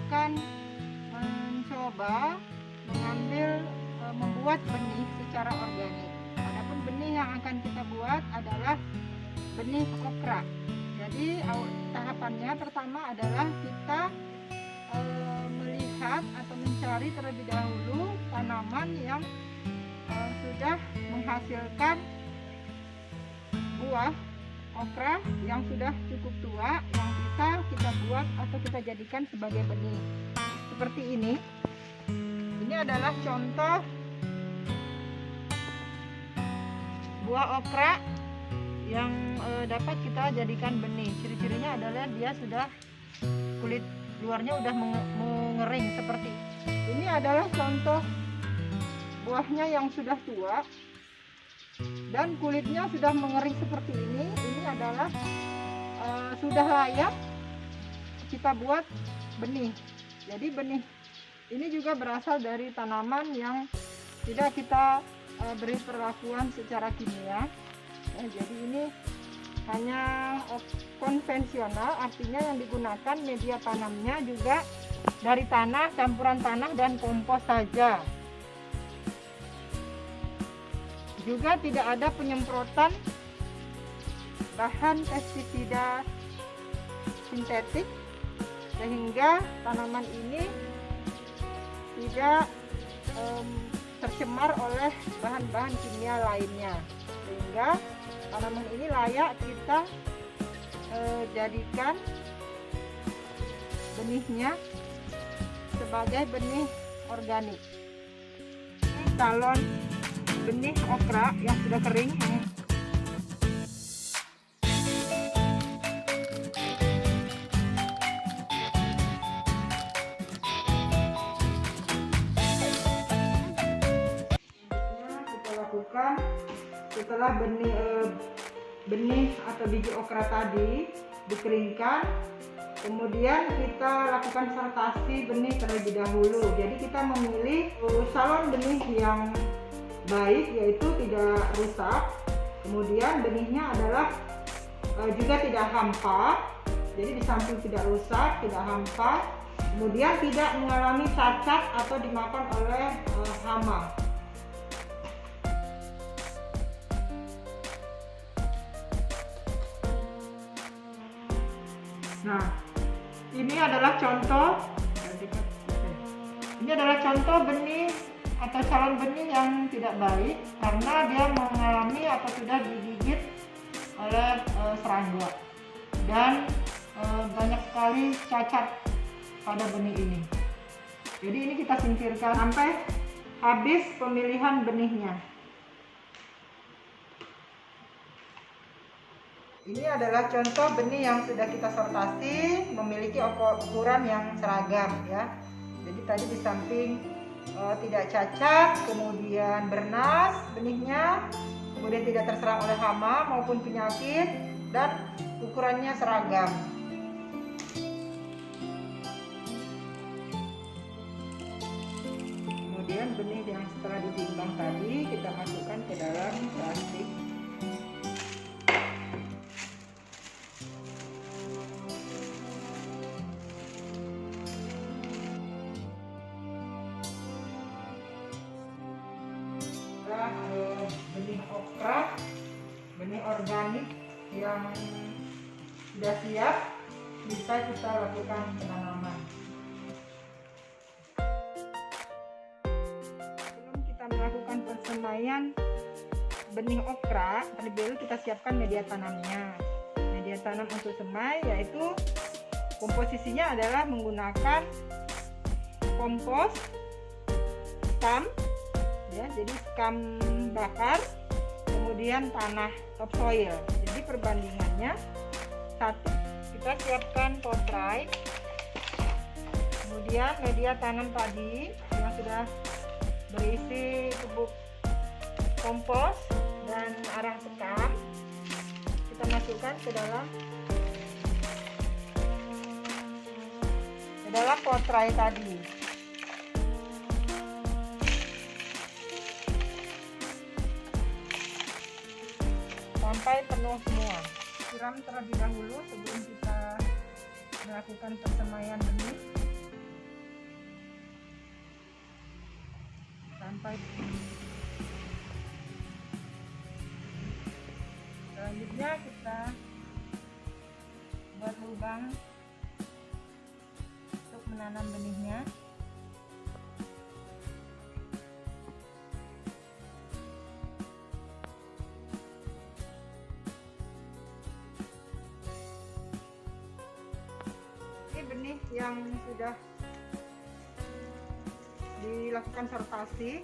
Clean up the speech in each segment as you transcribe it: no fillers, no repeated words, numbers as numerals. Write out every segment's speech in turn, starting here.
akan mencoba membuat benih secara organik. Adapun benih yang akan kita buat adalah benih okra. Jadi tahapannya pertama adalah kita melihat atau mencari terlebih dahulu tanaman yang sudah menghasilkan buah okra yang sudah cukup tua, yang bisa kita buat atau kita jadikan sebagai benih. Seperti ini. Ini adalah contoh buah okra yang dapat kita jadikan benih. Ciri-cirinya adalah dia sudah kulit luarnya udah mengering seperti ini. Ini adalah contoh buahnya yang sudah tua dan kulitnya sudah mengering seperti ini. Ini adalah sudah layak kita buat benih. Jadi benih ini juga berasal dari tanaman yang tidak kita beri perlakuan secara kimia. Jadi ini hanya konvensional, artinya yang digunakan media tanamnya juga dari tanah, campuran tanah dan kompos saja. Juga tidak ada penyemprotan bahan pestisida sintetik, sehingga tanaman ini tidak tercemar oleh bahan-bahan kimia lainnya, sehingga tanaman ini layak kita jadikan benihnya sebagai benih organik. Ini calon benih okra yang sudah kering. Setelah benih atau biji okra tadi dikeringkan, kemudian kita lakukan fermentasi benih terlebih dahulu. Jadi kita memilih salon benih yang baik, yaitu tidak rusak. Kemudian benihnya adalah juga tidak hampa. Jadi di samping tidak rusak, tidak hampa, kemudian tidak mengalami cacat atau dimakan oleh hama. Nah, ini adalah contoh benih atau calon benih yang tidak baik karena dia mengalami atau sudah digigit oleh serangga dan banyak sekali cacat pada benih ini. Jadi ini kita singkirkan sampai habis pemilihan benihnya. Ini adalah contoh benih yang sudah kita sortasi, memiliki ukuran yang seragam ya. Jadi tadi di samping tidak cacat, kemudian bernas benihnya, kemudian tidak terserang oleh hama maupun penyakit, dan ukurannya seragam. Kemudian benih yang setelah ditimbang tadi kita masukkan ke dalam plastik. Benih okra, benih organik yang sudah siap, bisa kita lakukan penanaman. Sebelum kita melakukan persemaian benih okra, terlebih dahulu kita siapkan media tanamnya. Media tanam untuk semai yaitu komposisinya adalah menggunakan kompos skam. Ya, jadi skam bakar, kemudian tanah topsoil. Jadi perbandingannya, satu, kita siapkan potrai, kemudian media tanam tadi yang sudah berisi bubuk kompos dan arang sekam, kita masukkan ke dalam potrai tadi. Sampai penuh semua. Siram terlebih dahulu sebelum kita melakukan persemaian benih. Selanjutnya kita buat lubang untuk menanam benihnya. Ini benih yang sudah dilakukan sertasi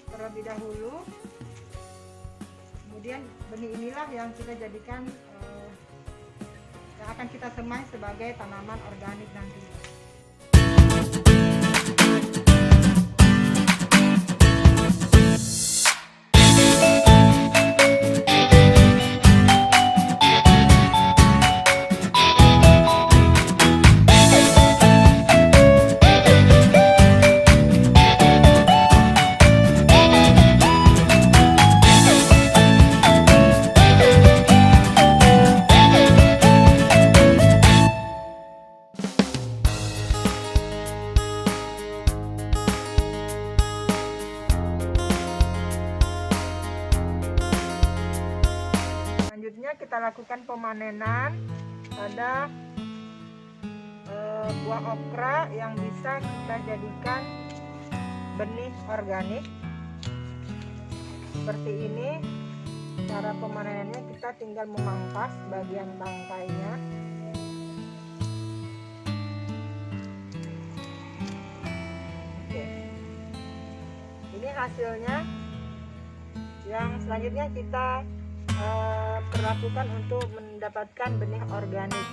terlebih dahulu. Kemudian benih inilah yang kita jadikan yang akan kita semai sebagai tanaman organik nanti. Selanjutnya kita lakukan pemanenan pada buah okra yang bisa kita jadikan benih organik. Seperti ini cara pemanenannya, kita tinggal memangkas bagian tangkainya. Oke. Ini hasilnya. Yang selanjutnya kita perlakukan untuk mendapatkan benih organik.